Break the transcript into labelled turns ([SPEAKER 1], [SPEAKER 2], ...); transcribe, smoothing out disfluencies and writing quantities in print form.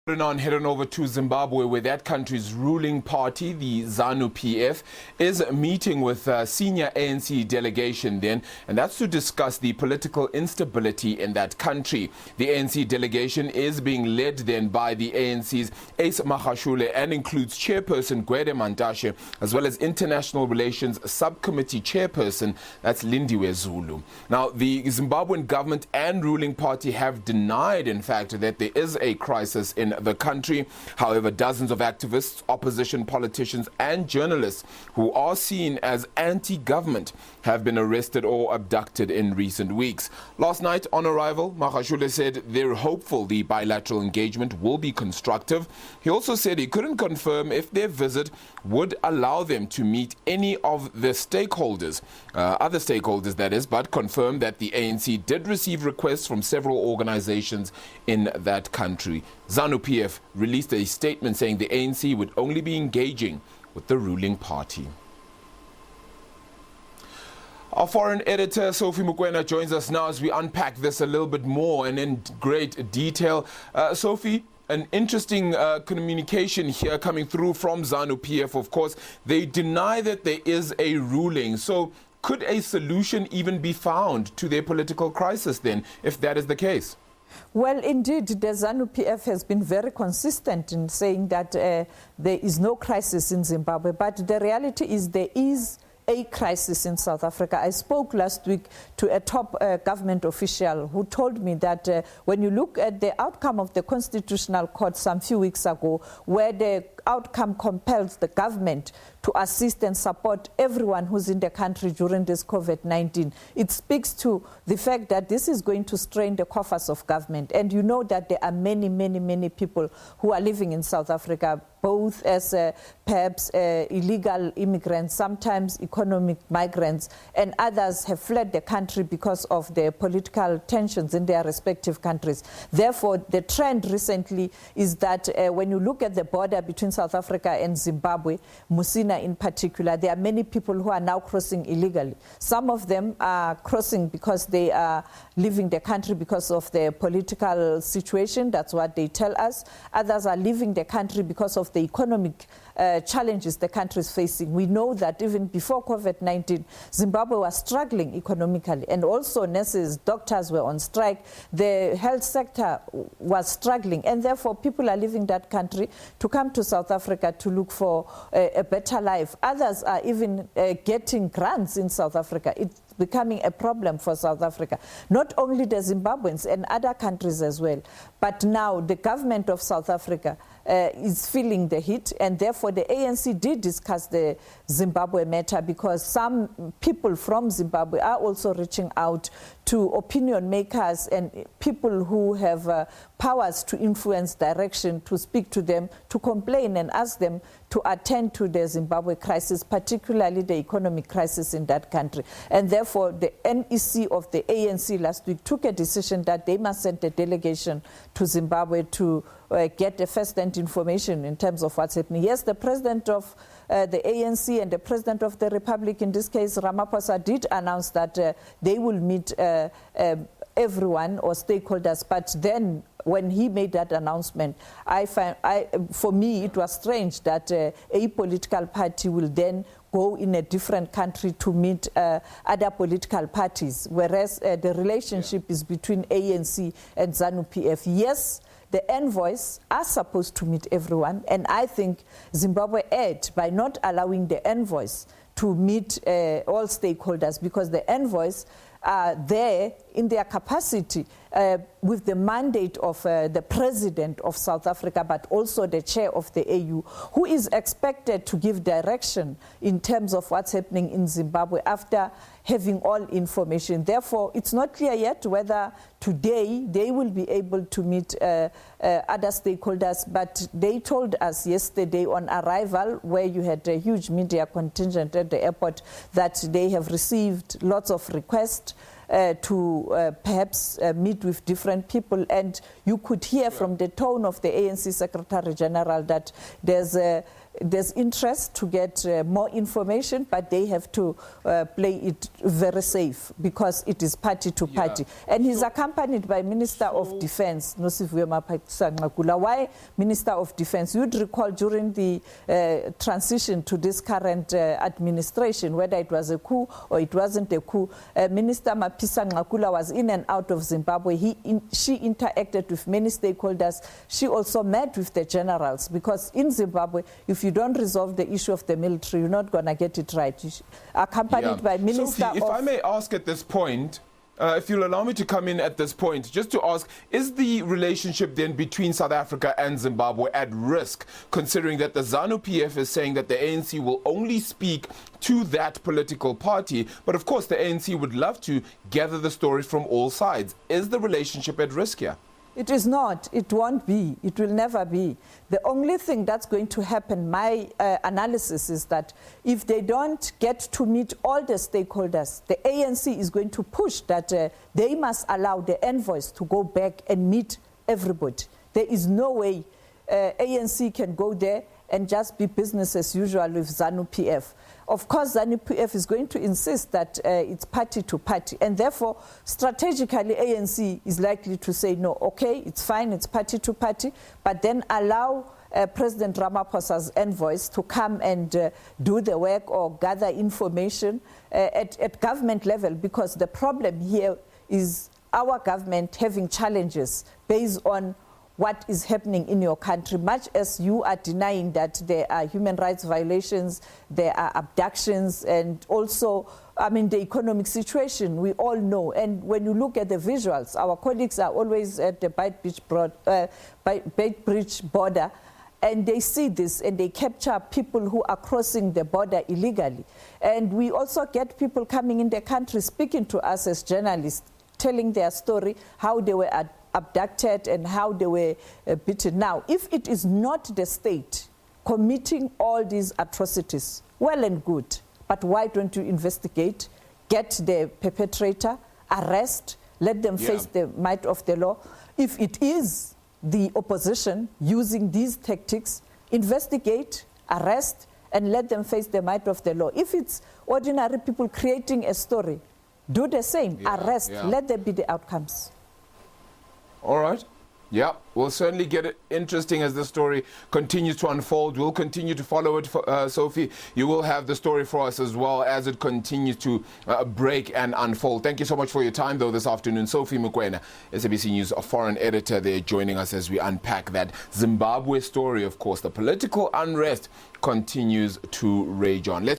[SPEAKER 1] Head on over to Zimbabwe, where that country's ruling party, the ZANU-PF, is meeting with senior ANC delegation then, and that's to discuss the political instability in that country. The ANC delegation is being led then by the ANC's Ace Magashule and includes chairperson Gwede Mantashe, as well as international relations subcommittee chairperson, that's Lindiwe Zulu. Now, the Zimbabwean government and ruling party have denied, in fact, that there is a crisis in the country. However, dozens of activists, opposition politicians and journalists who are seen as anti-government have been arrested or abducted in recent weeks. Last night on arrival, Magashule said they're hopeful the bilateral engagement will be constructive. He also said he couldn't confirm if their visit would allow them to meet any of the stakeholders, other stakeholders that is, but confirmed that the ANC did receive requests from several organizations in that country. ZANU-PF released a statement saying the ANC would only be engaging with the ruling party. Our foreign editor Sophie Mokoena joins us now as we unpack this a little bit more and in great detail. Sophie, an interesting communication here coming through from ZANU-PF. Of course, they deny that there is a ruling. So could a solution even be found to their political crisis then, if that is the case?
[SPEAKER 2] Well, indeed, the ZANU-PF has been very consistent in saying that there is no crisis in Zimbabwe, but the reality is there is a crisis in South Africa. I spoke last week to a top government official who told me that when you look at the outcome of the Constitutional Court some few weeks ago, where the outcome compels the government to assist and support everyone who's in the country during this COVID-19. It speaks to the fact that this is going to strain the coffers of government. And you know that there are many people who are living in South Africa, both as perhaps illegal immigrants, sometimes economic migrants, and others have fled the country because of the political tensions in their respective countries. Therefore, the trend recently is that when you look at the border between South Africa and Zimbabwe, Musina in particular, there are many people who are now crossing illegally. Some of them are crossing because they are leaving the country because of the political situation. That's what they tell us. Others are leaving the country because of the economic challenges the country is facing. We know that even before COVID-19, Zimbabwe was struggling economically, and also nurses, doctors were on strike. The health sector was struggling, and therefore people are leaving that country to come to South Africa to look for a better life. Others are even getting grants in South Africa. It's becoming a problem for South Africa. Not only the Zimbabweans and other countries as well, but now the government of South Africa is feeling the heat, and therefore the ANC did discuss the Zimbabwe matter because some people from Zimbabwe are also reaching out to opinion makers and people who have powers to influence direction, to speak to them, to complain and ask them to attend to the Zimbabwe crisis, particularly the economic crisis in that country. And therefore, the NEC of the ANC last week took a decision that they must send a delegation to Zimbabwe to get the first-hand information in terms of what's happening. Yes, the president of the ANC and the president of the Republic, in this case Ramaphosa, did announce that they will meet everyone or stakeholders, but then when he made that announcement, for me it was strange that a political party will then go in a different country to meet other political parties, whereas the relationship is between ANC and ZANU-PF. Yes, the envoys are supposed to meet everyone, and I think Zimbabwe erred by not allowing the envoys to meet all stakeholders, because the envoys are there in their capacity with the mandate of the president of South Africa, but also the chair of the AU, who is expected to give direction in terms of what's happening in Zimbabwe after having all information. Therefore, it's not clear yet whether today they will be able to meet other stakeholders, but they told us yesterday on arrival, where you had a huge media contingent at the airport, that they have received lots of requests to perhaps meet with different people, and you could hear from the tone of the ANC Secretary General that there's there's interest to get more information, but they have to play it very safe because it is party to party. And he's accompanied by Minister of Defense, Nosiviwe Mapisa-Nqakula. Why Minister of Defense? You'd recall during the transition to this current administration, whether it was a coup or it wasn't a coup, Minister Mapisa-Nqakula was in and out of Zimbabwe. She interacted with many stakeholders. She also met with the generals, because in Zimbabwe, if you don't resolve the issue of the military, you're not going to get it right. Accompanied by Minister
[SPEAKER 1] Sophie, if I may ask at this point, if you'll allow me to come in at this point, just to ask, is the relationship then between South Africa and Zimbabwe at risk, considering that the ZANU-PF is saying that the ANC will only speak to that political party, but of course the ANC would love to gather the story from all sides? Is the relationship at risk here?
[SPEAKER 2] It is not. It won't be. It will never be. The only thing that's going to happen, my analysis is that if they don't get to meet all the stakeholders, the ANC is going to push that they must allow the envoys to go back and meet everybody. There is no way ANC can go there and just be business as usual with ZANU-PF. Of course, ZANU-PF is going to insist that it's party to party, and therefore, strategically, ANC is likely to say, no, okay, it's fine, it's party to party, but then allow President Ramaphosa's envoys to come and do the work or gather information at government level, because the problem here is our government having challenges based on what is happening in your country, much as you are denying that there are human rights violations, there are abductions, and also, I mean, the economic situation, we all know. And when you look at the visuals, our colleagues are always at the Beitbridge border, and they see this, and they capture people who are crossing the border illegally. And we also get people coming in the country speaking to us as journalists, telling their story, how they were abducted and how they were beaten. Now, if it is not the state committing all these atrocities, well and good, but why don't you investigate, get the perpetrator, arrest, let them face the might of the law? If it is the opposition using these tactics, investigate, arrest, and let them face the might of the law. If it's ordinary people creating a story, do the same, arrest, let there be the outcomes.
[SPEAKER 1] All right. Yeah, we'll certainly get it interesting as the story continues to unfold. We'll continue to follow it, Sophie. You will have the story for us as well as it continues to break and unfold. Thank you so much for your time, though, this afternoon. Sophie Mokoena, SABC News foreign editor, there joining us as we unpack that Zimbabwe story. Of course, the political unrest continues to rage on.